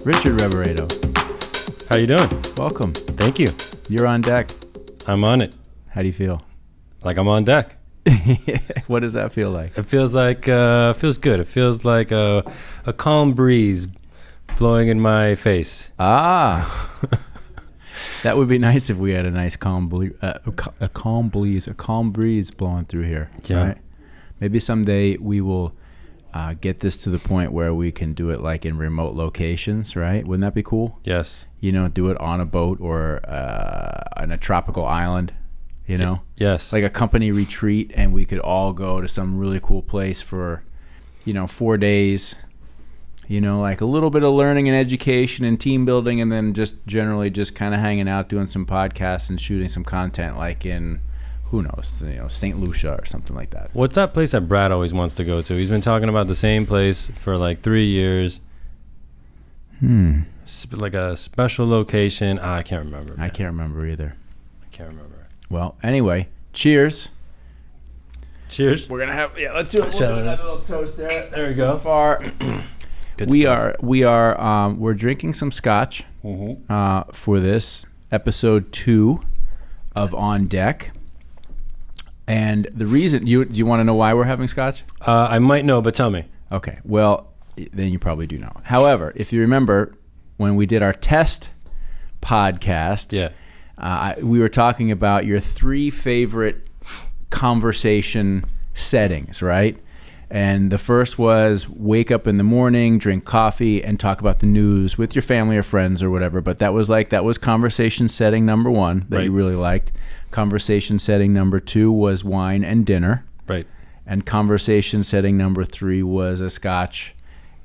Richard Reboredo. How you doing? Welcome. Thank you. You're on deck. I'm on it. How do you feel? Like I'm on deck. What does that feel like? It feels like, feels good. It feels like a calm breeze blowing in my face. Ah. That would be nice if we had a nice calm breeze blowing through here. Yeah. Right? Maybe someday we will get this to the point where we can do it like in remote locations, right? Wouldn't that be cool? Yes. You know, do it on a boat or on a tropical island, you know? Yes. Like a company retreat, and we could all go to some really cool place for, 4 days, like a little bit of learning and education and team building, and then just generally just kind of hanging out, doing some podcasts and shooting some content like in, who knows, St. Lucia or something like that. What's that place that Brad always wants to go to? He's been talking about the same place for like 3 years. Like a special location. I can't remember. I can't remember either. I can't remember. Well, anyway, cheers. Cheers. We're gonna have let's do it. We'll do another little toast there. There we go. Far. Good stuff. We're drinking some scotch for this episode 2 of On Deck. And the reason, do you want to know why we're having scotch? I might know, but tell me. Okay, well, then you probably do know. However, if you remember when we did our test podcast, we were talking about your 3 favorite conversation settings, right? And the first was wake up in the morning, drink coffee, and talk about the news with your family or friends or whatever. But that was conversation setting number 1 that you really liked. Conversation setting number 2 was wine and dinner. Right. And conversation setting number 3 was a scotch.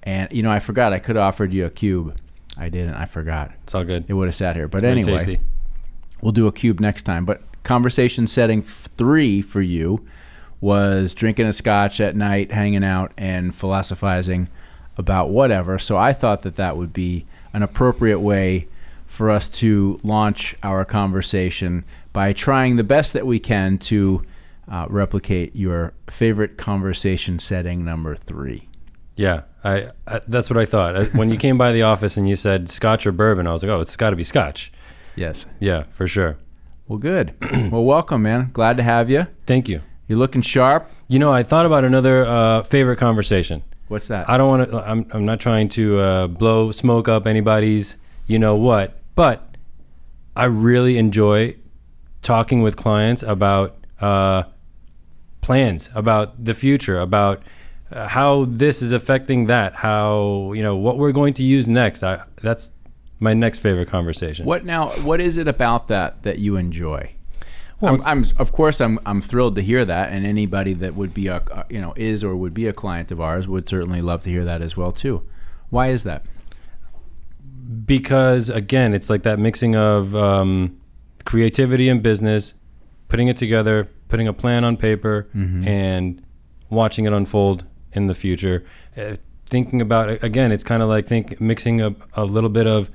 And, I forgot. I could have offered you a cube. I didn't. I forgot. It's all good. It would have sat here. But It's anyway, tasty. We'll do a cube next time. But conversation setting 3 for you was drinking a scotch at night, hanging out, and philosophizing about whatever. So I thought that would be an appropriate way for us to launch our conversation by trying the best that we can to replicate your favorite conversation setting number 3. Yeah, I that's what I thought. When you came by the office and you said scotch or bourbon, I was like, oh, it's got to be scotch. Yes. Yeah, for sure. Well, good. Well, welcome, man. Glad to have you. Thank you. You're looking sharp. I thought about another favorite conversation. What's that? I don't want to. I'm not trying to blow smoke up anybody's what, but I really enjoy talking with clients about plans, about the future, about how this is affecting that, how what we're going to use next. That's my next favorite conversation. What is it about that you enjoy? Well, I'm thrilled to hear that, and anybody that would be is or would be a client of ours would certainly love to hear that as well too. Why is that? Because again, it's like that mixing of creativity and business, putting it together, putting a plan on paper, and watching it unfold in the future. Thinking about it again, it's kind of like mixing a little bit of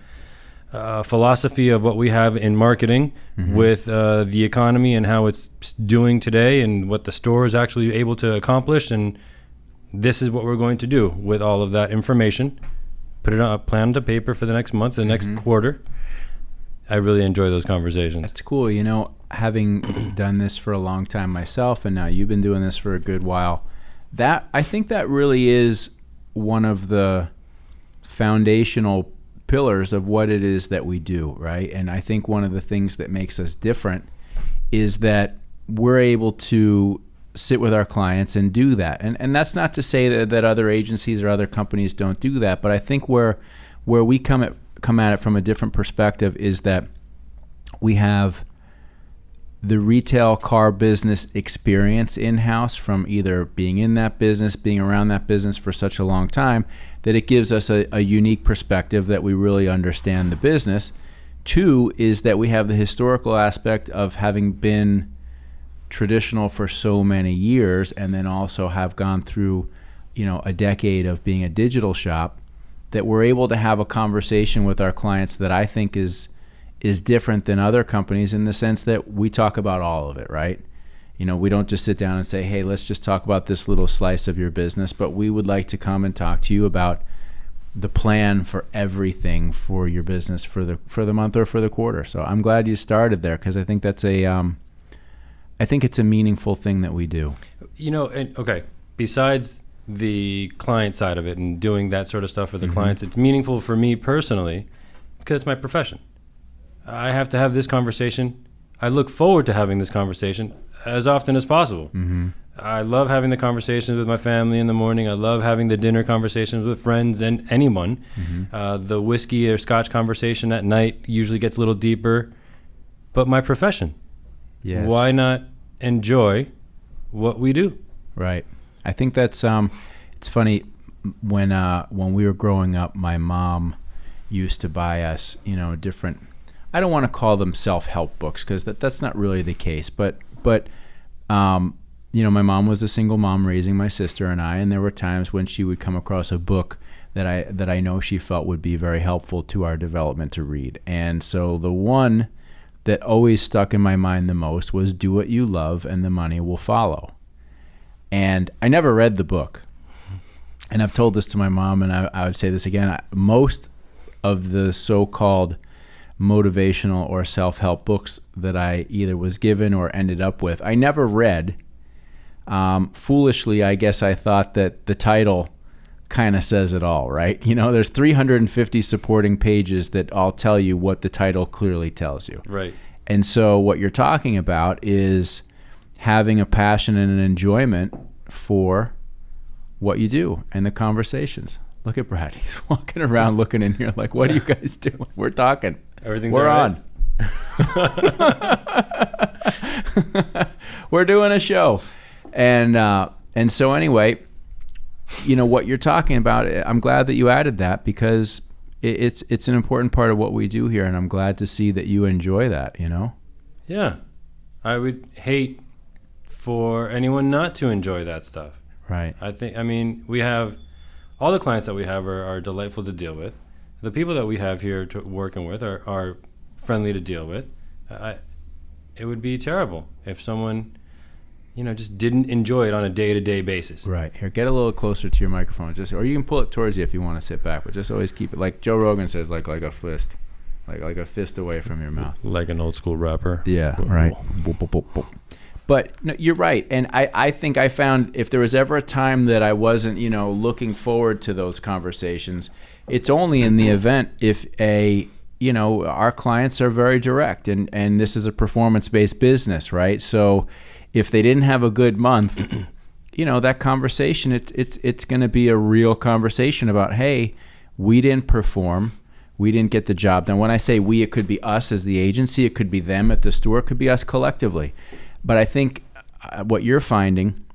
philosophy of what we have in marketing with the economy and how it's doing today and what the store is actually able to accomplish, and this is what we're going to do with all of that information. Put it on a plan to paper for the next month, the next quarter. I really enjoy those conversations. That's cool. Having done this for a long time myself, and now you've been doing this for a good while, I think that really is one of the foundational pillars of what it is that we do, right? And I think one of the things that makes us different is that we're able to sit with our clients and do that. And that's not to say that other agencies or other companies don't do that, but I think where we come at it from a different perspective is that we have the retail car business experience in-house from either being in that business, being around that business for such a long time, that it gives us a unique perspective that we really understand the business. 2 is that we have the historical aspect of having been traditional for so many years, and then also have gone through a decade of being a digital shop, that we're able to have a conversation with our clients that I think is different than other companies in the sense that we talk about all of it, right? We don't just sit down and say, hey, let's just talk about this little slice of your business, but we would like to come and talk to you about the plan for everything for your business for the month or for the quarter. So I'm glad you started there, because I think that's I think it's a meaningful thing that we do. Okay, besides the client side of it and doing that sort of stuff for the clients, it's meaningful for me personally because it's my profession. I have to have this conversation. I look forward to having this conversation as often as possible. I love having the conversations with my family in the morning. I love having the dinner conversations with friends and anyone. The whiskey or scotch conversation at night usually gets a little deeper. But my profession, why not enjoy what we do? Right. I think that's it's funny, when we were growing up, my mom used to buy us, different, I don't want to call them self-help books, because that's not really the case, but my mom was a single mom raising my sister and I, and there were times when she would come across a book that I know she felt would be very helpful to our development to read. And so the one that always stuck in my mind the most was Do What You Love and the Money Will Follow. And I never read the book. And I've told this to my mom, and I would say this again. Most of the so-called motivational or self-help books that I either was given or ended up with, I never read. Foolishly, I guess I thought that the title kind of says it all, right? There's 350 supporting pages that all tell you what the title clearly tells you. Right. And so what you're talking about is having a passion and an enjoyment for what you do and the conversations. Look at Brad. He's walking around looking in here like, what are you guys doing? We're talking. We're on. We're doing a show. And so anyway, what you're talking about, I'm glad that you added that, because it's an important part of what we do here, and I'm glad to see that you enjoy that, Yeah. I would hate for anyone not to enjoy that stuff. Right. We have, all the clients that we have are delightful to deal with. The people that we have here working with are friendly to deal with. It would be terrible if someone, just didn't enjoy it on a day-to-day basis. Right. Here, get a little closer to your microphone, or you can pull it towards you if you want to sit back, but just always keep it, like Joe Rogan says, like a fist, like a fist away from your mouth. Like an old school rapper. Yeah, right. But no, you're right. And I think I found if there was ever a time that I wasn't, looking forward to those conversations, it's only in the event if our clients are very direct, and this is a performance-based business, right? So if they didn't have a good month, that conversation, it's going to be a real conversation about, hey, we didn't perform. We didn't get the job done. When I say we, it could be us as the agency. It could be them at the store. It could be us collectively. But I think what you're finding,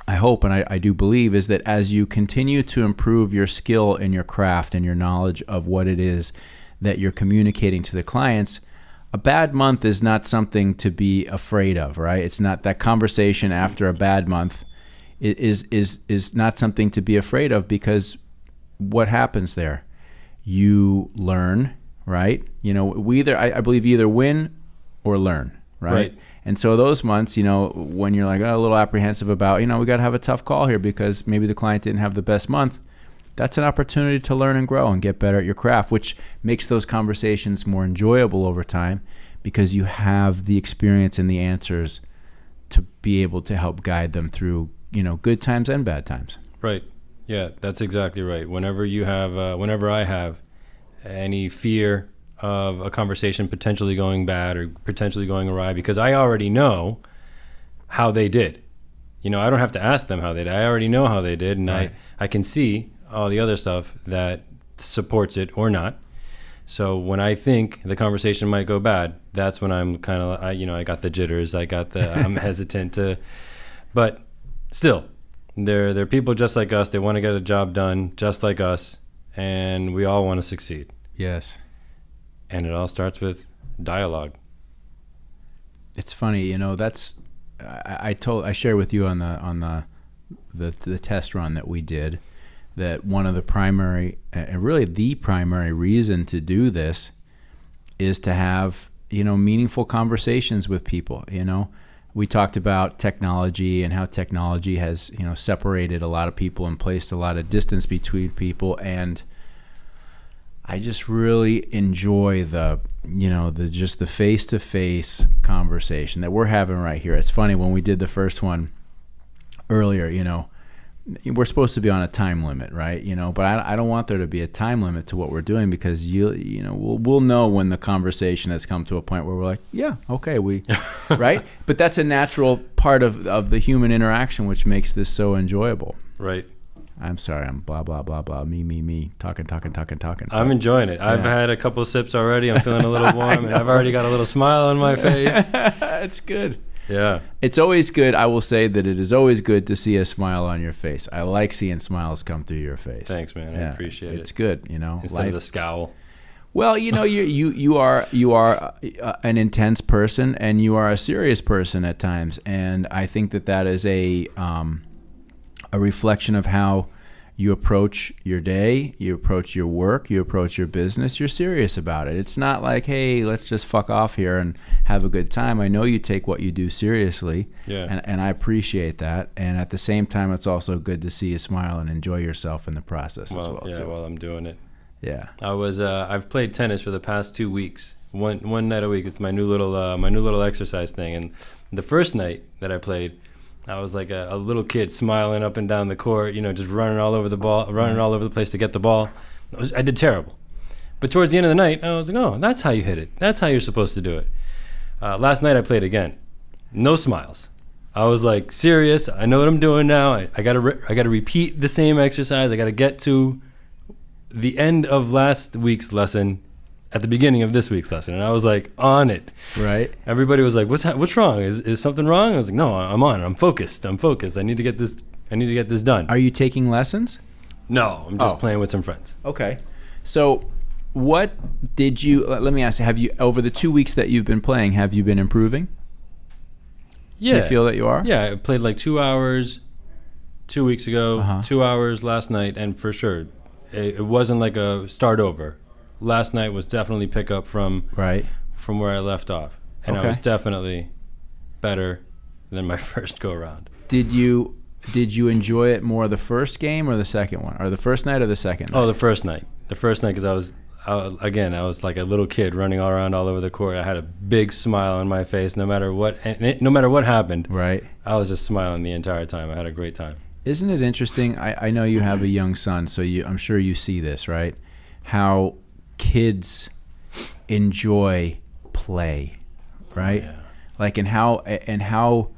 I hope, and I do believe, is that as you continue to improve your skill in your craft and your knowledge of what it is that you're communicating to the clients, a bad month is not something to be afraid of, right? It's not that conversation after a bad month is not something to be afraid of, because what happens there? You learn, right? I believe either win or learn, right? And so those months, when you're like a little apprehensive about, we got to have a tough call here because maybe the client didn't have the best month, that's an opportunity to learn and grow and get better at your craft, which makes those conversations more enjoyable over time, because you have the experience and the answers to be able to help guide them through, good times and bad times. Right. Yeah, that's exactly right. Whenever I have any fear of a conversation potentially going bad or potentially going awry, because I already know how they did. I don't have to ask them how they did. I already know how they did, and right. I can see all the other stuff that supports it or not. So when I think the conversation might go bad, that's when I'm kind of, I got the jitters. I'm hesitant to, but still, they're people just like us. They want to get a job done just like us, and we all want to succeed. Yes. And it all starts with dialogue. It's funny, that's I shared with you on the test run that we did, that one of the primary, and really the primary reason to do this is to have, meaningful conversations with people. We talked about technology and how technology has, separated a lot of people and placed a lot of distance between people. And I just really enjoy the face-to-face conversation that we're having right here. It's funny, when we did the first one earlier, we're supposed to be on a time limit, right? But I don't want there to be a time limit to what we're doing, because we'll know when the conversation has come to a point where we're like, yeah, okay, right? But that's a natural part of the human interaction, which makes this so enjoyable. Right. I'm sorry, I'm blah, blah, blah, blah, me, talking. I'm enjoying it. I've had a couple of sips already. I'm feeling a little warm, and I've already got a little smile on my face. It's good. Yeah. It's always good. I will say that it is always good to see a smile on your face. I like seeing smiles come through your face. Thanks, man. I appreciate it. It's good, Instead of the scowl. Well, you are an intense person, and you are a serious person at times, and I think that is a reflection of how you approach your day, you approach your work, you approach your business. You're serious about it. It's not like, hey, let's just fuck off here and have a good time. I know you take what you do seriously, and I appreciate that. And at the same time, it's also good to see you smile and enjoy yourself in the process as well. Yeah, while I'm doing it. Yeah. I've played tennis for the past 2 weeks. One night a week. It's my new little exercise thing. And the first night that I played, I was like a little kid smiling up and down the court, just running all over the place to get the ball. I did terrible. But towards the end of the night, I was like, oh, that's how you hit it. That's how you're supposed to do it. Last night I played again. No smiles. I was like, serious. I know what I'm doing now. I gotta repeat the same exercise. I gotta get to the end of last week's lesson at the beginning of this week's lesson, and I was like on it. Right. Everybody was like, "What's wrong? Is something wrong?" I was like, "No, I'm on it. I'm focused. I need to get this done." Are you taking lessons? No, I'm just playing with some friends. Okay. So, what did you? Let me ask you. Have you, over the 2 weeks that you've been playing, have you been improving? Yeah. Do you feel that you are? Yeah, I played like 2 hours 2 weeks ago, 2 hours last night, and for sure, it wasn't like a start over. Last night was definitely pick up from where I left off, and I was definitely better than my first go around. Did you enjoy it more the first game or the second one, or the first night or the second night? Oh, the first night, because I was like a little kid running all around all over the court. I had a big smile on my face, no matter what happened. Right. I was just smiling the entire time. I had a great time. Isn't it interesting? I know you have a young son, so I'm sure you see this, right? How kids enjoy play, right? Oh, yeah. Like, and how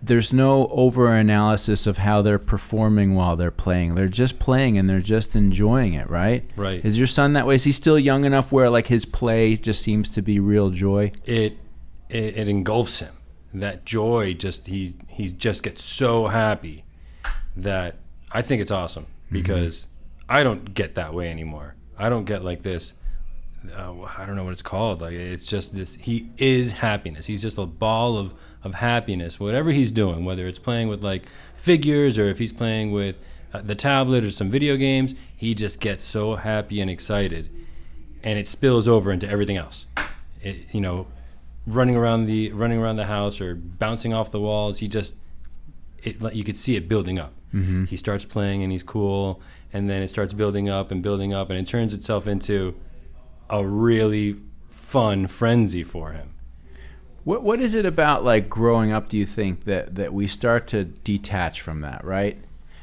there's no over analysis of how they're performing while they're playing. They're just playing and they're just enjoying it, right? Right. Is your son that way? Is he still young enough where like his play just seems to be real joy? It engulfs him. That joy he just gets so happy that I think it's awesome, because I don't get that way anymore. I don't get like this. I don't know what it's called. Like, it's just this. He is happiness. He's just a ball of happiness. Whatever he's doing, whether it's playing with like figures or if he's playing with the tablet or some video games, he just gets so happy and excited, and it spills over into everything else. Running around the house or bouncing off the walls. You could see it building up. Mm-hmm. He starts playing and he's cool, and then it starts building up, and it turns itself into a really fun frenzy for him. What is it about like growing up, do you think, that we start to detach from that, right?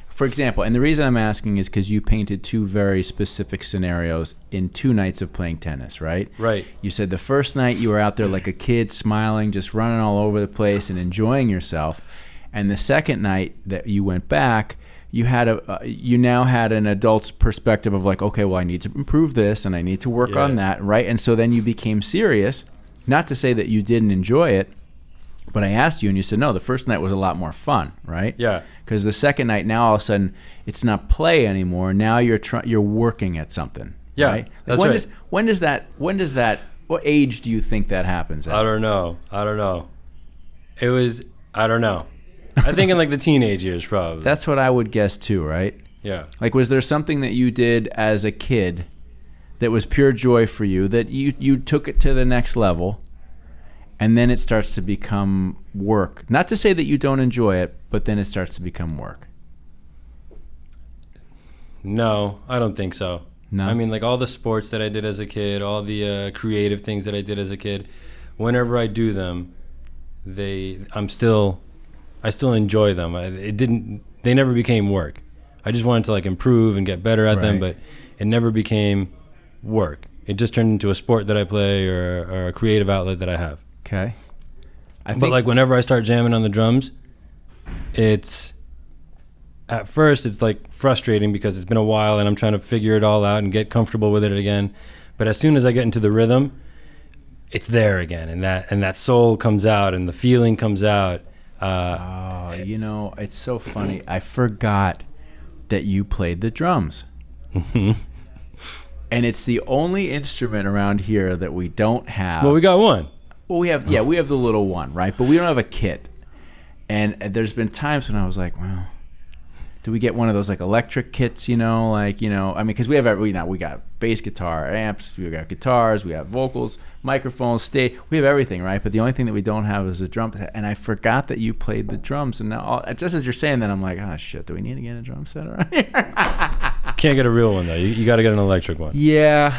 For example, and the reason I'm asking is because you painted two very specific scenarios in 2 nights of playing tennis, right? Right. You said the first night you were out there like a kid, smiling, just running all over the place and enjoying yourself. And the second night that you went back, you now had an adult's perspective of like, okay, well, I need to improve this and I need to work on that, right? And so then you became serious. Not to say that you didn't enjoy it, but I asked you and you said, no, the first night was a lot more fun, right? Yeah. Because the second night, now all of a sudden, it's not play anymore. Now you're working at something. Yeah, right? that's right. When does that? What age do you think that happens at? I don't know. I don't know. I think in like the teenage years, probably. That's what I would guess too, right? Yeah. Like, was there something that you did as a kid that was pure joy for you, that you took it to the next level, and then it starts to become work? Not to say that you don't enjoy it, but then it starts to become work. No, I don't think so. No. I mean, like all the sports that I did as a kid, all the creative things that I did as a kid, whenever I do them, I still enjoy them. They never became work. I just wanted to like improve and get better at them, but it never became work. It just turned into a sport that I play or a creative outlet that I have. Okay. But like whenever I start jamming on the drums, at first it's like frustrating because it's been a while and I'm trying to figure it all out and get comfortable with it again. But as soon as I get into the rhythm, it's there again, and that soul comes out and the feeling comes out. It's so funny. I forgot that you played the drums. And it's the only instrument around here that we don't have. Well, we got one. Well, we have the little one, right? But we don't have a kit. And there's been times when I was like, well, do we get one of those like electric kits, because we got bass guitar, amps, we got guitars, we have vocals, microphones, stage, we have everything, right? But the only thing that we don't have is a drum set. And I forgot that you played the drums. And now, just as you're saying that, I'm like, oh shit, do we need to get a drum set around here? Can't get a real one though. You got to get an electric one. Yeah.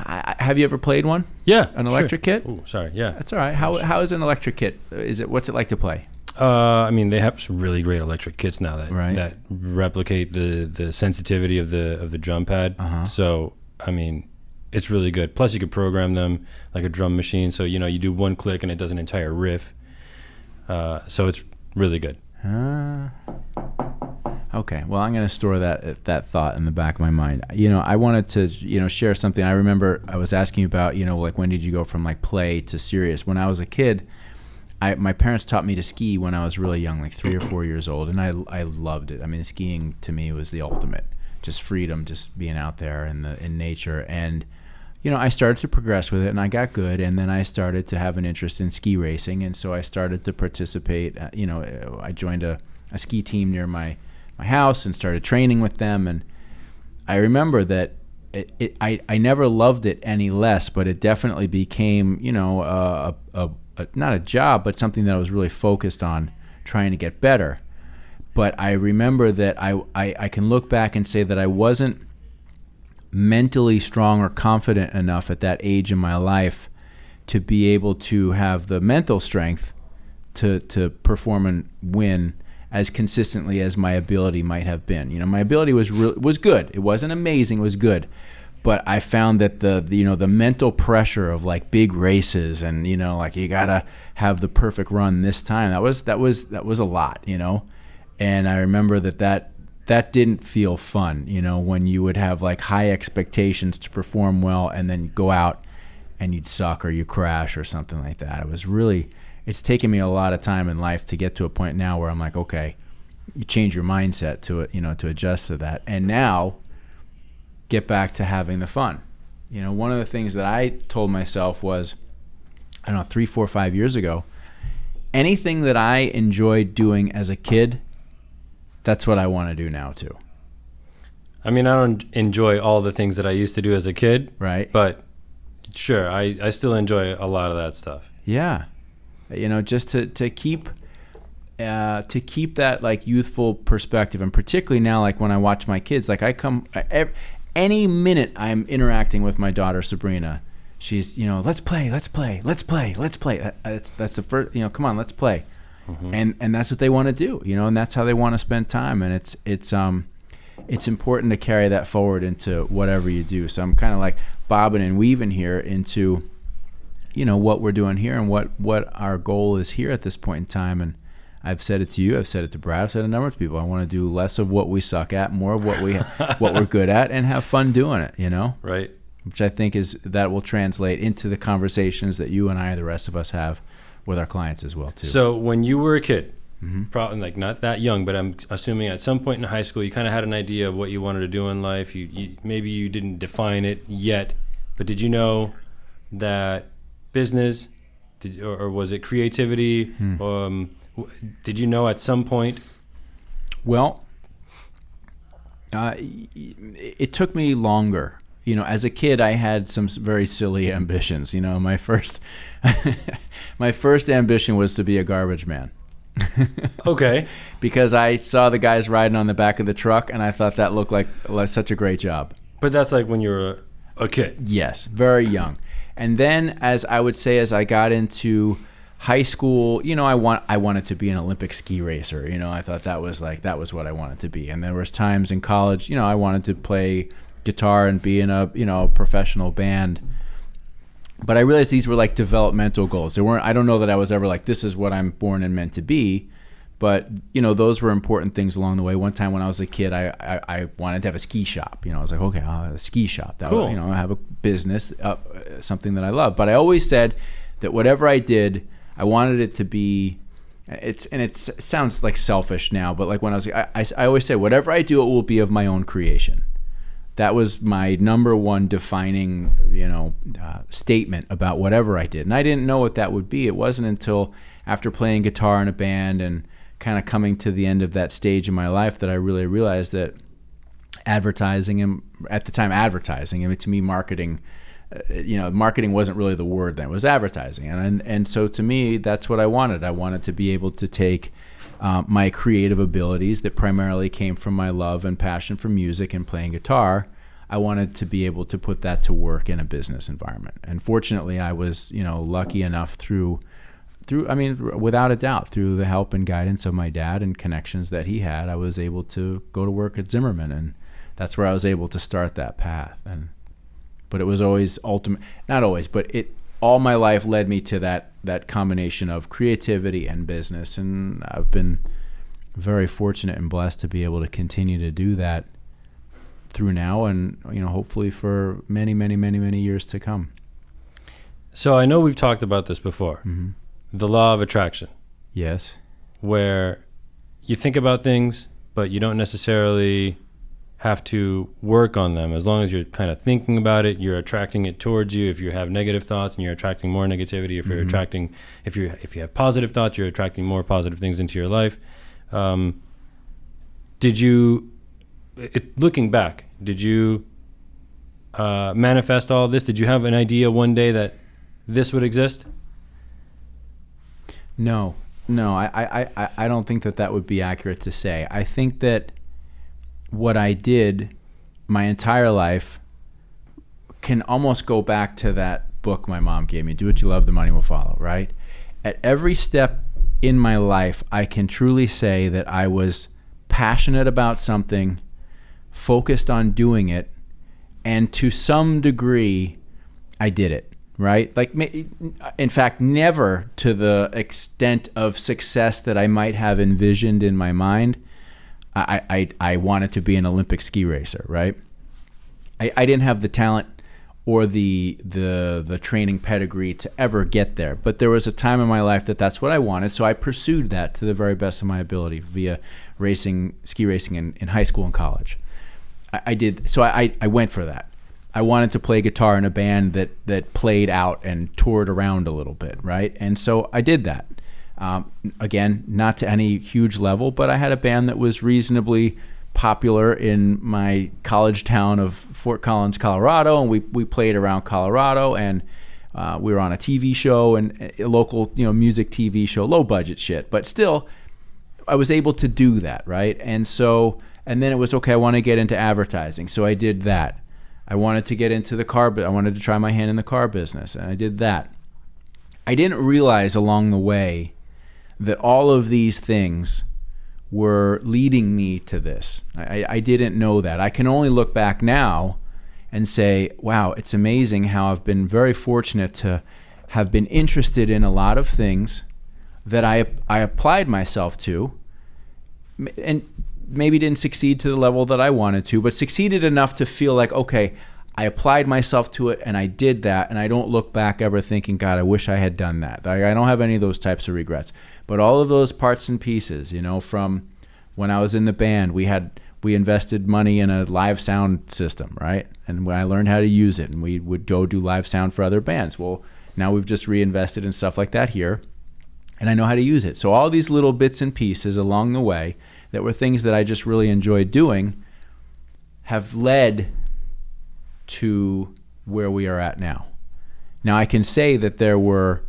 Have you ever played one? Yeah. An electric kit? Oh, sorry. Yeah. That's all right. How is an electric kit? What's it like to play? I mean, they have some really great electric kits now that replicate the sensitivity of the drum pad. So, I mean, it's really good. Plus, you could program them like a drum machine. So, you do one click and it does an entire riff. So it's really good. Okay. Well, I'm going to store that thought in the back of my mind. I wanted to, share something. I remember I was asking you about, like when did you go from like play to serious? When I was a kid, my parents taught me to ski when I was really young, like 3 or 4 years old, and I loved it. I mean, skiing to me was the ultimate, just freedom, just being out there in nature. And I started to progress with it, and I got good, and then I started to have an interest in ski racing, and so I started to participate. I joined a ski team near my house and started training with them, and I remember that I never loved it any less, but it definitely became not a job, but something that I was really focused on trying to get better. But I remember that I can look back and say that I wasn't mentally strong or confident enough at that age in my life to be able to have the mental strength to perform and win as consistently as my ability might have been. My ability was good. It wasn't amazing, it was good. But I found that the mental pressure of like big races and like you gotta have the perfect run this time, that was a lot, and I remember that didn't feel fun, when you would have like high expectations to perform well and then go out and you'd suck or you crash or something like that. It's taken me a lot of time in life to get to a point now where I'm like, okay, you change your mindset to it, to adjust to that, and now get back to having the fun. One of the things that I told myself was, 3, 4, 5 years ago, anything that I enjoyed doing as a kid, that's what I want to do now too. I mean, I don't enjoy all the things that I used to do as a kid, right? But sure, I still enjoy a lot of that stuff. Yeah, just to keep that like youthful perspective, and particularly now, like when I watch my kids, like any minute I'm interacting with my daughter Sabrina, she's let's play. That's the first, come on, let's play. And that's what they want to do, and that's how they want to spend time, and it's important to carry that forward into whatever you do. So I'm kind of like bobbing and weaving here into what we're doing here and what our goal is here at this point in time. And I've said it to you, I've said it to Brad, I've said it to a number of people. I want to do less of what we suck at, more of what we're good at, and have fun doing it, Right. Which I think that will translate into the conversations that you and I, the rest of us, have with our clients as well too. So when you were a kid, probably like not that young, but I'm assuming at some point in high school, you kind of had an idea of what you wanted to do in life. You maybe you didn't define it yet, but did you know that business, or was it creativity? Did you know at some point? Well, it took me longer. As a kid, I had some very silly ambitions. My first ambition was to be a garbage man. Okay. Because I saw the guys riding on the back of the truck, and I thought that looked like such a great job. But that's like when you're a kid. Yes, very young. And then as I got into high school, I wanted to be an Olympic ski racer. I thought that was what I wanted to be. And there was times in college, I wanted to play guitar and be in a professional band. But I realized these were like developmental goals. They weren't. I don't know that I was ever like, this is what I'm born and meant to be. But those were important things along the way. One time when I was a kid, I wanted to have a ski shop. I was like, okay, I'll have a ski shop. That cool. I'll have a business, something that I love. But I always said that whatever I did, I wanted it to be. It sounds like selfish now, but like when I was, I always say, whatever I do, it will be of my own creation. That was my number one defining, statement about whatever I did. And I didn't know what that would be. It wasn't until after playing guitar in a band and kind of coming to the end of that stage in my life that I really realized that advertising, and at the time advertising, to me marketing, marketing wasn't really the word then, it was advertising. And so to me, that's what I wanted. I wanted to be able to take my creative abilities that primarily came from my love and passion for music and playing guitar. I wanted to be able to put that to work in a business environment. And fortunately, I was, lucky enough through, without a doubt, through the help and guidance of my dad and connections that he had, I was able to go to work at Zimmerman. And that's where I was able to start that path. But it was always not always, but all my life led me to that combination of creativity and business. And I've been very fortunate and blessed to be able to continue to do that through now and, hopefully for many, many, many, many years to come. So I know we've talked about this before. Mm-hmm. The law of attraction. Yes. Where you think about things, but you don't necessarily have to work on them. As long as you're kind of thinking about it, you're attracting it towards you. If you have negative thoughts, and you're attracting more negativity. If you're attracting, if you have positive thoughts, you're attracting more positive things into your life. Looking back, did you manifest all this? Did you have an idea one day that this would exist? No, I don't think that would be accurate to say. I think that what I did my entire life can almost go back to that book my mom gave me, Do What You Love, The Money Will Follow, right? At every step in my life, I can truly say that I was passionate about something, focused on doing it, and to some degree, I did it, right? Like, in fact, never to the extent of success that I might have envisioned in my mind. I wanted to be an Olympic ski racer, right? I didn't have the talent or the training pedigree to ever get there, but there was a time in my life that's what I wanted, so I pursued that to the very best of my ability via ski racing in high school and college. I did, so I went for that. I wanted to play guitar in a band that played out and toured around a little bit, right? And so I did that. Again, not to any huge level, but I had a band that was reasonably popular in my college town of Fort Collins, Colorado, and we played around Colorado, and we were on a TV show and a local, music TV show, low budget shit, but still, I was able to do that, right? And then it was okay. I want to get into advertising, so I did that. I wanted to get into I wanted to try my hand in the car business, and I did that. I didn't realize along the way that all of these things were leading me to this. I didn't know that. I can only look back now and say, wow, it's amazing how I've been very fortunate to have been interested in a lot of things that I applied myself to, and maybe didn't succeed to the level that I wanted to, but succeeded enough to feel like, okay, I applied myself to it and I did that, and I don't look back ever thinking, God, I wish I had done that. I don't have any of those types of regrets. But all of those parts and pieces, from when I was in the band, we invested money in a live sound system, right? And when I learned how to use it, and we would go do live sound for other bands. Well, now we've just reinvested in stuff like that here, and I know how to use it. So all these little bits and pieces along the way that were things that I just really enjoyed doing have led to where we are at now. Now, I can say that there were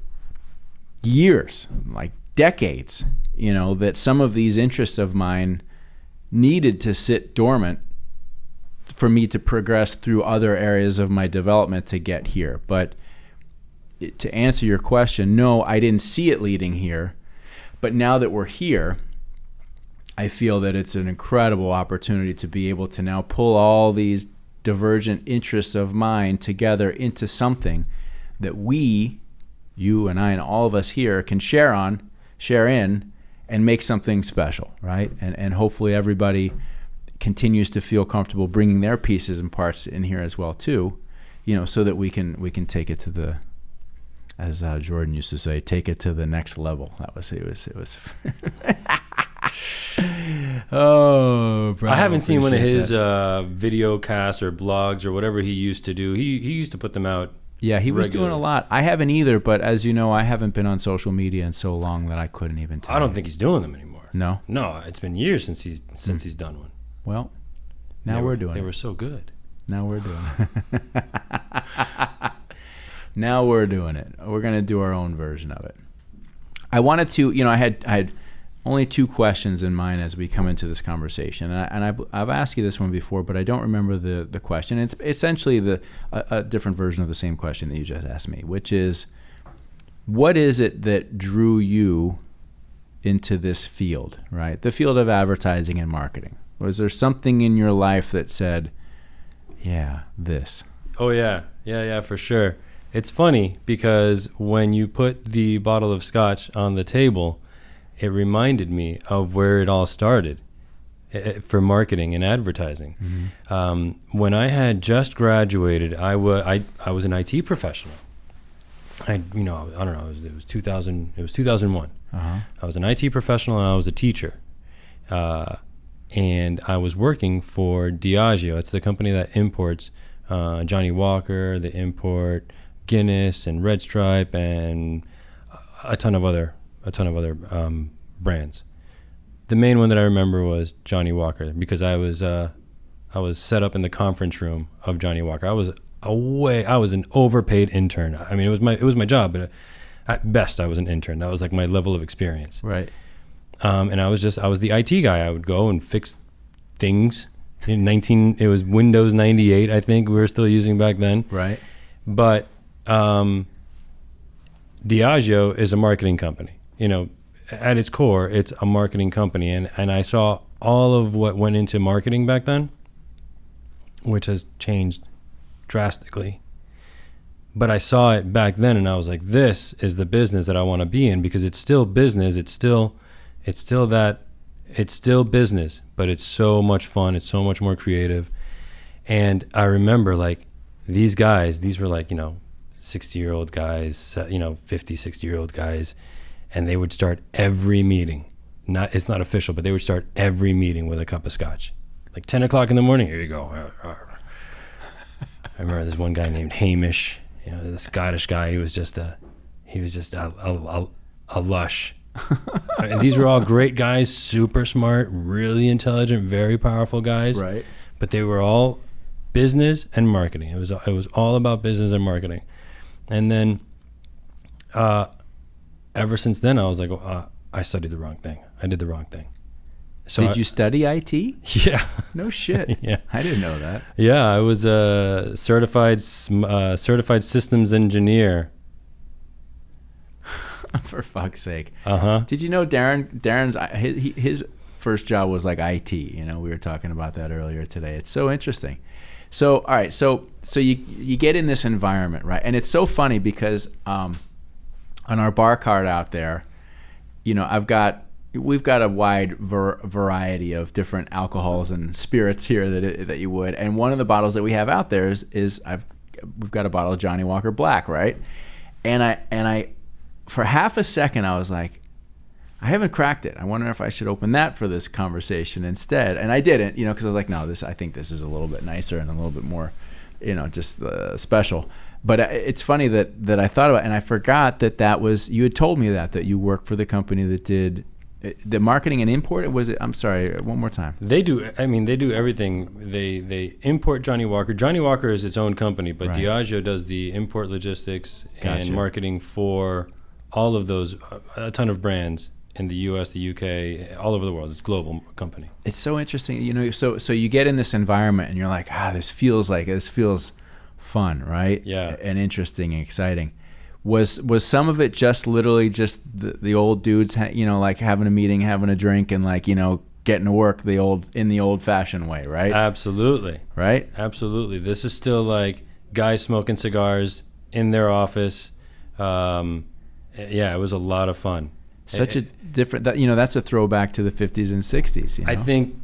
years, like decades, that some of these interests of mine needed to sit dormant for me to progress through other areas of my development to get here. But to answer your question, no, I didn't see it leading here. But now that we're here, I feel that it's an incredible opportunity to be able to now pull all these divergent interests of mine together into something that we, you and I and all of us here, can share in, and make something special, right? And hopefully everybody continues to feel comfortable bringing their pieces and parts in here as well too, so that we can take it to the, as Jordan used to say, take it to the next level. It was. Oh, bro, I haven't seen one of his video casts or blogs or whatever he used to do. He used to put them out. Yeah, he was doing a lot. I haven't either, but as you know, I haven't been on social media in so long that I couldn't even tell. I don't think he's doing them anymore. No? No, it's been years since he's done one. Well, now we're doing it. They were so good. Now we're doing it. Now we're doing it. We're going to do our own version of it. I wanted to, I had only 2 questions in mind as we come into this conversation, and I've asked you this one before, but I don't remember the question. It's essentially a different version of the same question that you just asked me, which is, what is it that drew you into this field, right? The field of advertising and marketing. Was there something in your life that said, yeah, this? Oh, yeah, for sure. It's funny because when you put the bottle of scotch on the table, it reminded me of where it all started for marketing and advertising. Mm-hmm. When I had just graduated, I was an IT professional. I don't know, it was 2001. Uh-huh. I was an IT professional and I was a teacher. And I was working for Diageo. It's the company that imports Johnny Walker, they import Guinness and Red Stripe and a ton of other brands. The main one that I remember was Johnny Walker because I was set up in the conference room of Johnny Walker. I was an overpaid intern. I mean, it was my job, but at best I was an intern. That was like my level of experience. Right. And I was the IT guy. I would go and fix things. It was Windows 98, I think we were still using back then. Right. But Diageo is a marketing company. At its core, it's a marketing company. And I saw all of what went into marketing back then, which has changed drastically. But I saw it back then and I was like, this is the business that I want to be in because it's still business. It's still business, but it's so much fun. It's so much more creative. And I remember like these guys, these were like, 60-year-old guys, 50, 60-year-old guys. And they would start every meeting. It's not official, but they would start every meeting with a cup of scotch. Like 10 o'clock in the morning, here you go. I remember this one guy named Hamish, the Scottish guy. He was just a lush. And these were all great guys, super smart, really intelligent, very powerful guys. Right. But they were all business and marketing. It was all about business and marketing. And then ever since then, I was like, I studied the wrong thing. I did the wrong thing. So did you study IT? Yeah. No shit. Yeah. I didn't know that. Yeah, I was a certified systems engineer. For fuck's sake. Uh-huh. Did you know Darren's his first job was like IT? We were talking about that earlier today. It's so interesting. So all right, so you get in this environment, right? And it's so funny because on our bar cart out there, we've got a wide variety of different alcohols and spirits here that you would. And one of the bottles that we have out there we've got a bottle of Johnny Walker Black, right? And I for half a second I was like, I haven't cracked it. I wonder if I should open that for this conversation instead. And I didn't, because I was like, no, I think this is a little bit nicer and a little bit more, just special. But it's funny that I thought about it, and I forgot that was, you had told me that you work for the company that did the marketing and import. Was it? I'm sorry, one more time. They do everything. They import Johnny Walker. Johnny Walker is its own company, but right. Diageo does the import logistics and marketing for all of those, a ton of brands in the U.S., the U.K., all over the world. It's a global company. It's so interesting, you know. So you get in this environment, and you're like, this feels fun, right? Yeah. And interesting and exciting. Was some of it just literally just the old dudes, you know, like having a meeting, having a drink, and like, you know, getting to work in the old-fashioned way, right? Absolutely. Right? Absolutely. This is still like guys smoking cigars in their office. Yeah, it was a lot of fun. Such a different, you know, that's a throwback to the 50s and 60s. You know? I think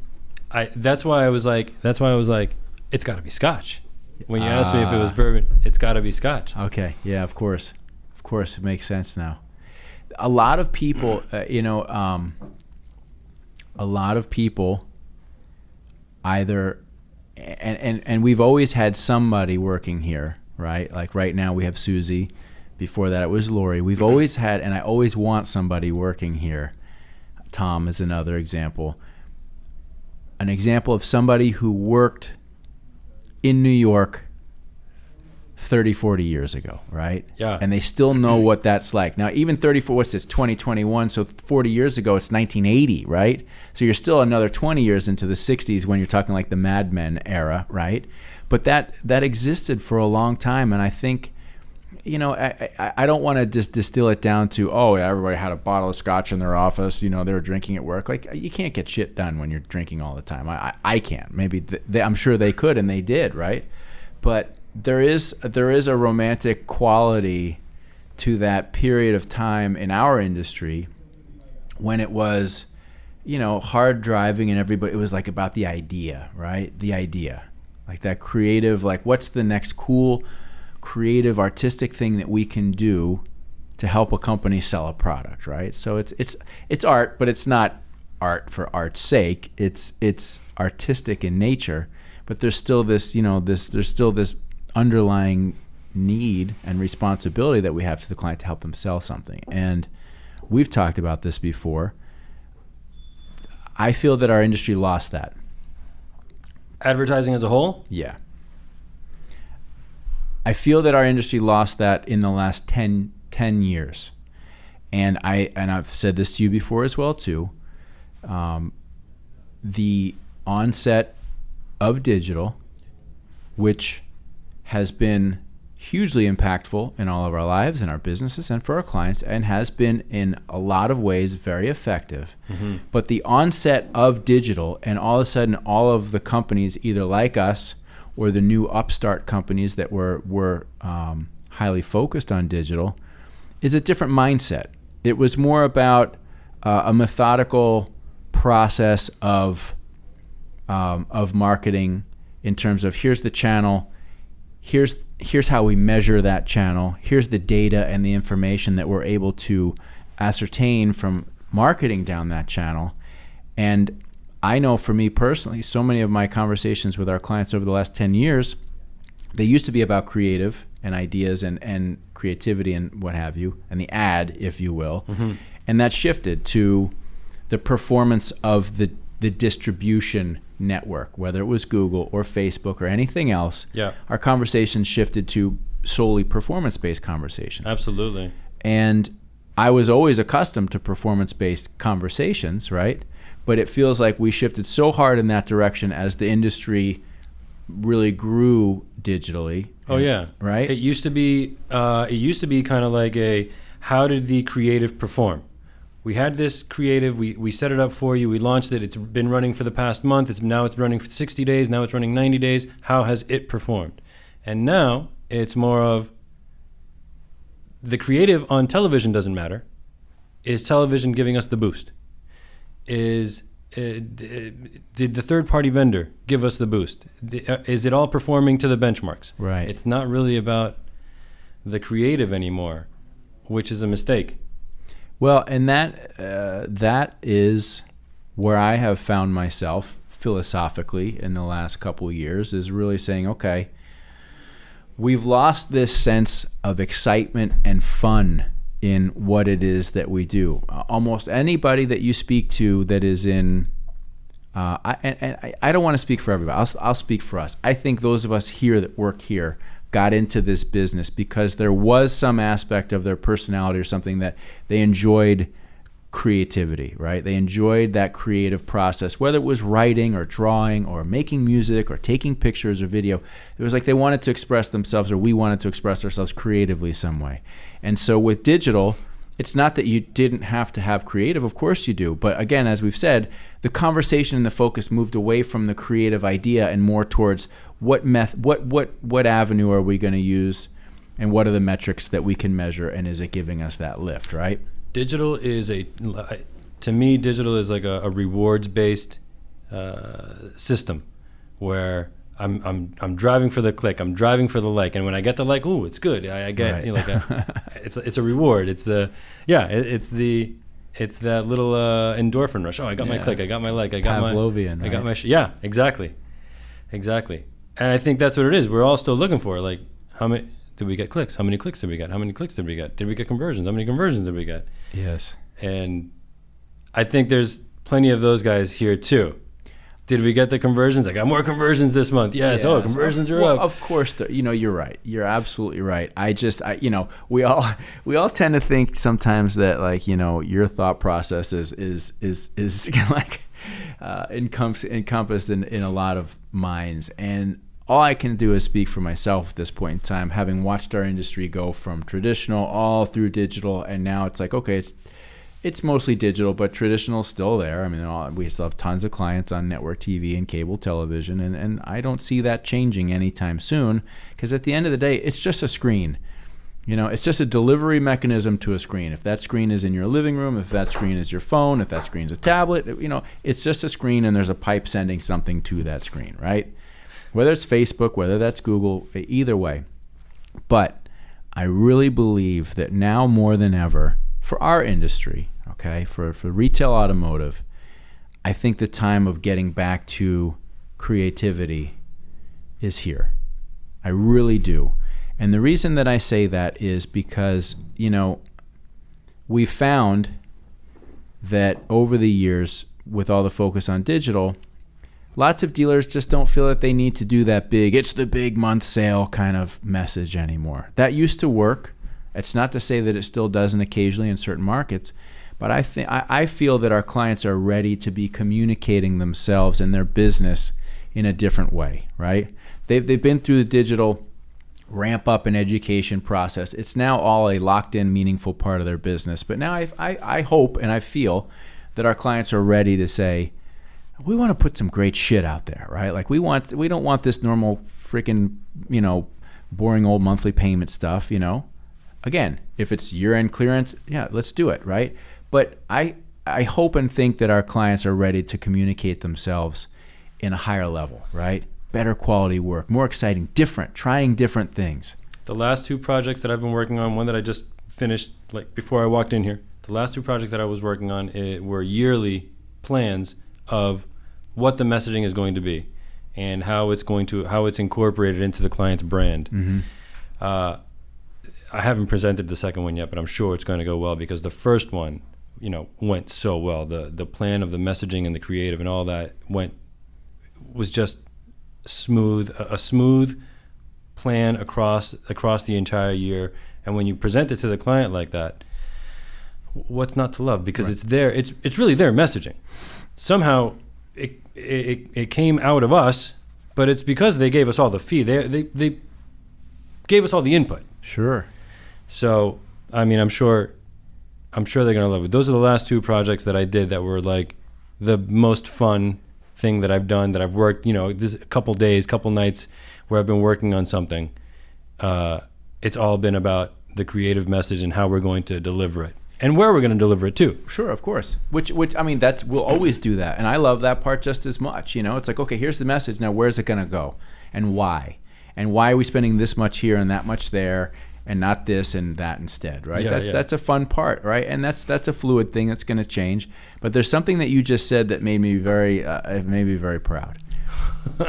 that's why I was like, it's got to be Scotch. When you asked me if it was bourbon, it's got to be Scotch. Okay, yeah, of course, it makes sense now. A lot of people, either, and we've always had somebody working here, right? Like right now we have Susie. Before that, it was Lori. We've always had, and I always want somebody working here. Tom is another example. An example of somebody who worked in New York 30, 40 years ago, right? Yeah. And they still know what that's like. Now, even 34, what's this, 2021, so 40 years ago, it's 1980, right? So you're still another 20 years into the 60s when you're talking like the Mad Men era, right? But that existed for a long time, and I think, you know, I don't want to just distill it down to, everybody had a bottle of Scotch in their office, you know, they were drinking at work. Like, you can't get shit done when you're drinking all the time. I can't. Maybe I'm sure they could, and they did, right? But there is a romantic quality to that period of time in our industry when it was, you know, hard driving, and it was like about the idea, right? The idea, like that creative, like what's the next cool, creative, artistic thing that we can do to help a company sell a product, right? So it's art, but it's not art for art's sake. It's artistic in nature, but there's still this, you know, there's still this underlying need and responsibility that we have to the client to help them sell something. And we've talked about this before. I feel that our industry lost that. Advertising as a whole? Yeah. I feel that our industry lost that in the last 10 years. And I've said this to you before as well too. The onset of digital, which has been hugely impactful in all of our lives and our businesses and for our clients, and has been in a lot of ways very effective. Mm-hmm. But the onset of digital, and all of a sudden all of the companies either like us or the new upstart companies that were highly focused on digital, is a different mindset. It was more about a methodical process of marketing in terms of, here's the channel, here's how we measure that channel, here's the data and the information that we're able to ascertain from marketing down that channel. And I know for me personally, so many of my conversations with our clients over the last 10 years, they used to be about creative and ideas and creativity and what have you, and the ad, if you will. Mm-hmm. And that shifted to the performance of the distribution network, whether it was Google or Facebook or anything else. Yeah. Our conversations shifted to solely performance-based conversations. Absolutely. And I was always accustomed to performance-based conversations, right? But it feels like we shifted so hard in that direction as the industry really grew digitally. Oh yeah, right. It used to be kind of like how did the creative perform? We had this creative, we set it up for you, we launched it. It's been running for the past month. Now it's running for 60 days. Now it's running 90 days. How has it performed? And now it's more of the creative on television doesn't matter. Is television giving us the boost? Did the third-party vendor give us the boost? Is it all performing to the benchmarks? Right. It's not really about the creative anymore, which is a mistake. Well, and that is where I have found myself philosophically in the last couple of years, is really saying, okay, we've lost this sense of excitement and fun in what it is that we do. Almost anybody that you speak to that is in, I don't want to speak for everybody. I'll speak for us. I think those of us here that work here got into this business because there was some aspect of their personality or something that they enjoyed creativity, right? They enjoyed that creative process, whether it was writing or drawing or making music or taking pictures or video. It was like they wanted to express themselves, or we wanted to express ourselves creatively some way. And so with digital, it's not that you didn't have to have creative. Of course you do. But again, as we've said, the conversation and the focus moved away from the creative idea and more towards what avenue are we going to use, and what are the metrics that we can measure, and is it giving us that lift, right? Digital is to me, digital is like a rewards-based system where I'm driving for the click, I'm driving for the like, and when I get the like, ooh, it's good. I get right. It's a reward. It's that little endorphin rush. Oh, I got my click, I got my like, I got Pavlovian, I got my exactly. And I think that's what it is. We're all still looking for, like, how many did we get clicks? How many clicks did we get? How many clicks did we get? Did we get conversions? How many conversions did we get? Yes. And I think there's plenty of those guys here too. Did we get the conversions? I got more conversions this month. Yes. Oh, conversions are up. Of course, you're right. You're absolutely right. We all tend to think sometimes that, like, your thought process is like encompassed in a lot of minds. And all I can do is speak for myself at this point in time, having watched our industry go from traditional all through digital, and now it's like, okay, it's mostly digital, but traditional's still there. I mean, we still have tons of clients on network TV and cable television, and I don't see that changing anytime soon, because at the end of the day, it's just a screen. It's just a delivery mechanism to a screen. If that screen is in your living room, if that screen is your phone, if that screen's a tablet, it's just a screen, and there's a pipe sending something to that screen, right? Whether it's Facebook, whether that's Google, either way. But I really believe that now more than ever, for our industry, okay, for retail automotive, I think the time of getting back to creativity is here. I really do. And the reason that I say that is because, we found that over the years, with all the focus on digital, lots of dealers just don't feel that they need to do that big, it's the big month sale kind of message anymore. That used to work. It's not to say that it still doesn't occasionally in certain markets, but I feel that our clients are ready to be communicating themselves and their business in a different way, right? They've been through the digital ramp up and education process. It's now all a locked in, meaningful part of their business. But now I hope and I feel that our clients are ready to say, we want to put some great shit out there, right? Like we don't want this normal freaking, boring old monthly payment stuff, Again, if it's year-end clearance, yeah, let's do it, right? But I hope and think that our clients are ready to communicate themselves in a higher level, right? Better quality work, more exciting, different, trying different things. The last two projects that I've been working on, one that I just finished like before I walked in here, the last two projects that I was working on were yearly plans of what the messaging is going to be and how it's incorporated into the client's brand. Mm-hmm. I haven't presented the second one yet, but I'm sure it's going to go well because the first one, went so well. The plan of the messaging and the creative and all that was just smooth, a smooth plan across the entire year. And when you present it to the client like that, what's not to love? Because It's really their messaging. Somehow it came out of us, but it's because they gave us all the feed. They gave us all the input. Sure. So, I mean, I'm sure they're going to love it. Those are the last two projects that I did that were like the most fun thing that I've done, that I've worked, this couple days, couple nights where I've been working on something. It's all been about the creative message and how we're going to deliver it and where we're going to deliver it too. Sure, of course. Which I mean, we'll always do that. And I love that part just as much. It's like, okay, here's the message. Now, where's it going to go and why? And why are we spending this much here and that much there? And not this and that instead, right? That's a fun part, right? And that's a fluid thing that's going to change. But there's something that you just said that made me very proud.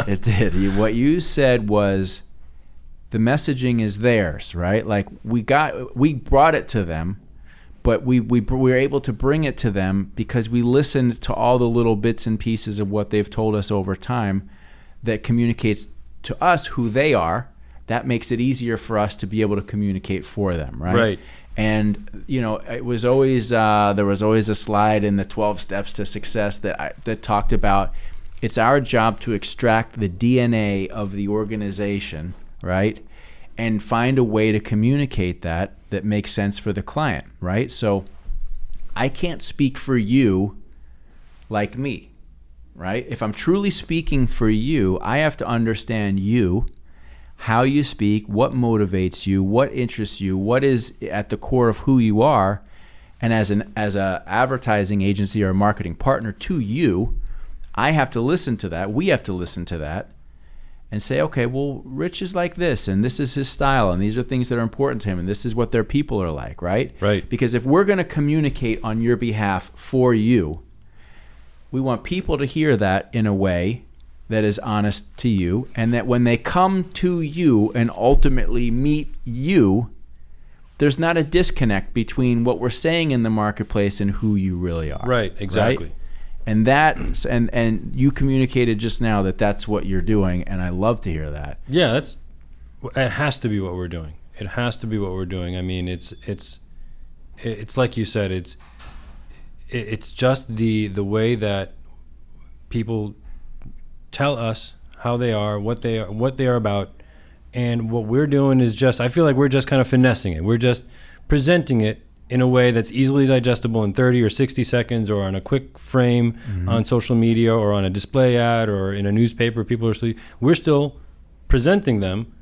It did. What you said was the messaging is theirs, right? Like we brought it to them, but we were able to bring it to them because we listened to all the little bits and pieces of what they've told us over time that communicates to us who they are. That makes it easier for us to be able to communicate for them, right? Right. And it was always there was always a slide in the 12 Steps to Success that talked about it's our job to extract the DNA of the organization, right, and find a way to communicate that makes sense for the client, right? So I can't speak for you like me, right? If I'm truly speaking for you, I have to understand you, how you speak, what motivates you, what interests you, what is at the core of who you are. And as a advertising agency or a marketing partner to you, I have to listen to that. We have to listen to that and say, okay, well, Rich is like this, and this is his style, and these are things that are important to him, and this is what their people are like, right? Right. Because if we're going to communicate on your behalf for you, we want people to hear that in a way that is honest to you, and that when they come to you and ultimately meet you, there's not a disconnect between what we're saying in the marketplace and who you really are. Right, exactly. Right? And that, and you communicated just now that that's what you're doing, and I love to hear that. Yeah, it has to be what we're doing. It has to be what we're doing. I mean, it's like you said, it's just the way that people tell us how they are, what they are about, and what we're doing is just, I feel like we're just kind of finessing it. We're just presenting it in a way that's easily digestible in 30 or 60 seconds or on a quick frame on social media or on a display ad or in a newspaper. We're still presenting them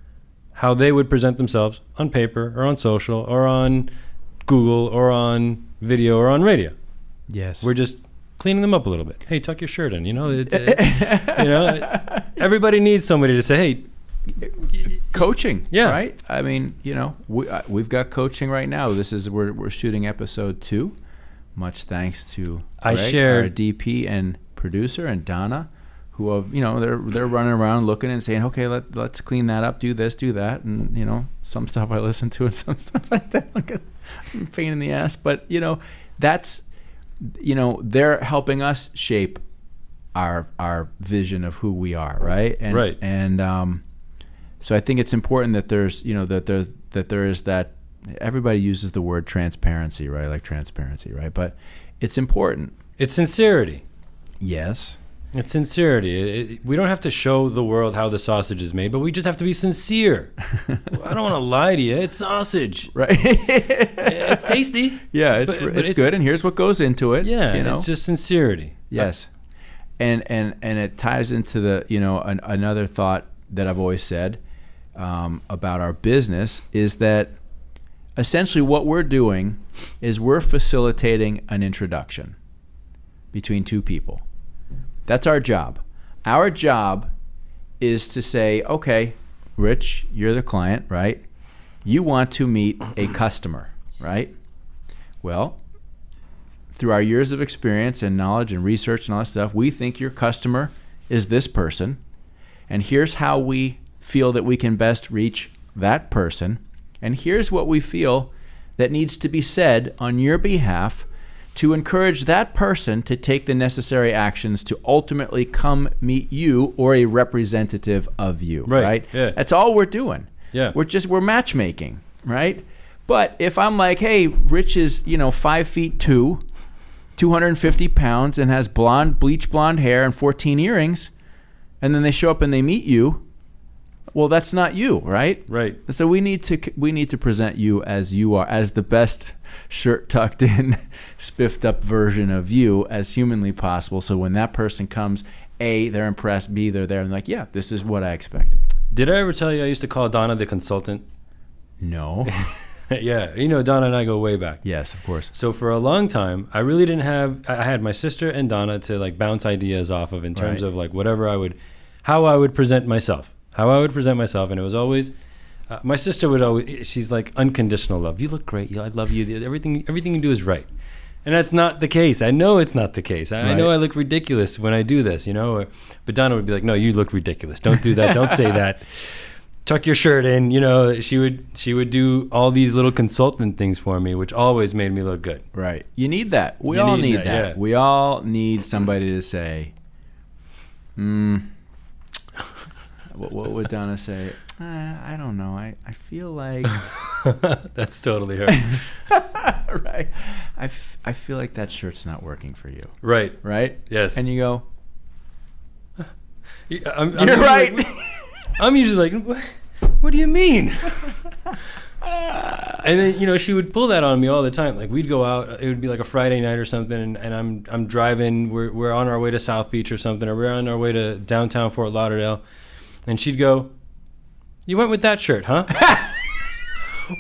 how they would present themselves on paper or on social or on Google or on video or on radio. Yes. We're just cleaning them up a little bit. Hey, tuck your shirt in. Everybody needs somebody to say, hey, coaching, yeah, right? I mean, we've got coaching right now. We're shooting episode 2. Much thanks to Greg, our DP and producer, and Donna, who have, they're running around looking and saying, okay, let's clean that up, do this, do that, and some stuff I listen to and some stuff I don't get a pain in the ass, but that's they're helping us shape our vision of who we are, right? And, right. And so I think it's important that there's that there is that. Everybody uses the word transparency, right? Like transparency, right? But it's important. It's sincerity. Yes. It's sincerity. We don't have to show the world how the sausage is made, but we just have to be sincere. I don't want to lie to you. It's sausage. Right. It's tasty. Yeah, it's good, and here's what goes into it. Yeah, it's just sincerity. Yes. And it ties into the, another thought that I've always said about our business is that essentially what we're doing is we're facilitating an introduction between two people. That's our job. Our job is to say, okay, Rich, you're the client, right? You want to meet a customer, right? Well, through our years of experience and knowledge and research and all that stuff, we think your customer is this person, and here's how we feel that we can best reach that person, and here's what we feel that needs to be said on your behalf to encourage that person to take the necessary actions to ultimately come meet you or a representative of you, right? Yeah. That's all we're doing. Yeah. We're matchmaking, right? But if I'm like, hey, Rich is, 5'2", 250 pounds, and has bleach blonde hair and 14 earrings, and then they show up and they meet you, well, that's not you, right? Right. So we need to present you as you are, as the best shirt tucked in, spiffed up version of you as humanly possible. So when that person comes, A, they're impressed, B, they're there and like, yeah, this is what I expected. Did I ever tell you I used to call Donna the consultant? No. Yeah, Donna and I go way back. Yes, of course. So for a long time, I really didn't have. I had my sister and Donna to like bounce ideas off of in terms of like how I would present myself, and it was always. My sister would always. She's like unconditional love. You look great. I love you. Everything you do is right, and that's not the case. I know it's not the case. I know I look ridiculous when I do this. But Donna would be like, "No, you look ridiculous. Don't do that. Don't say that." Tuck your shirt in, she would do all these little consultant things for me, which always made me look good. Right. You need that. We all need that. Yeah. We all need somebody to say, what would Donna say? I don't know. I feel like That's totally her. Right. I feel like that shirt's not working for you. Right. Right? Yes. And you go, I'm you're right. Like, I'm usually like, what do you mean? And then, she would pull that on me all the time. Like, we'd go out, it would be like a Friday night or something, and I'm driving, we're on our way to South Beach or something, or we're on our way to downtown Fort Lauderdale, and she'd go, "You went with that shirt, huh?"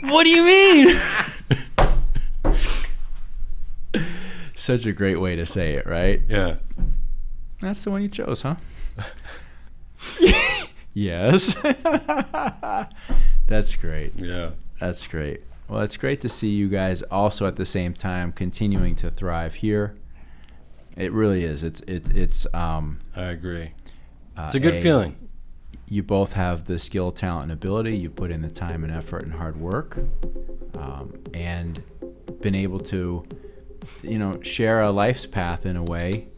What do you mean? Such a great way to say it, right? Yeah. That's the one you chose, huh? Yes. That's great. Yeah. That's great. Well, it's great to see you guys also at the same time continuing to thrive here. It really is. It's I agree. It's a good feeling. You both have the skill, talent, and ability. You've put in the time and effort and hard work, and been able to, share a life's path in a way,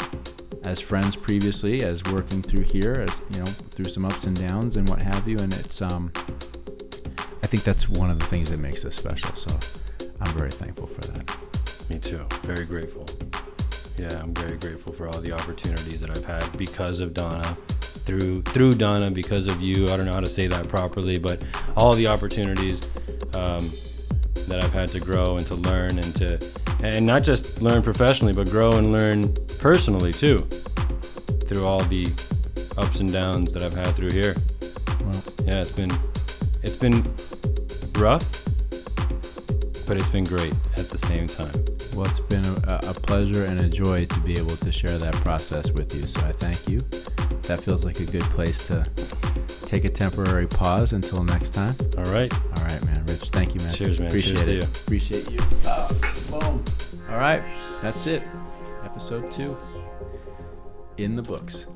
as friends previously, as working through here, as through some ups and downs and what have you. And it's, I think that's one of the things that makes us special. So I'm very thankful for that. Me too. Very grateful. Yeah, I'm very grateful for all the opportunities that I've had because of Donna, through Donna, because of you. I don't know how to say that properly, but all the opportunities that I've had to grow and to learn and not just learn professionally, but grow and learn personally too, through all the ups and downs that I've had through here. Well, yeah, it's been rough, but it's been great at the same time. Well, it's been a pleasure and a joy to be able to share that process with you. So I thank you. That feels like a good place to take a temporary pause until next time. All right, man. Rich, thank you, man. Cheers, man. Appreciate Cheers it. to you. Appreciate you. Boom. All right, that's it. Episode 2 in the books.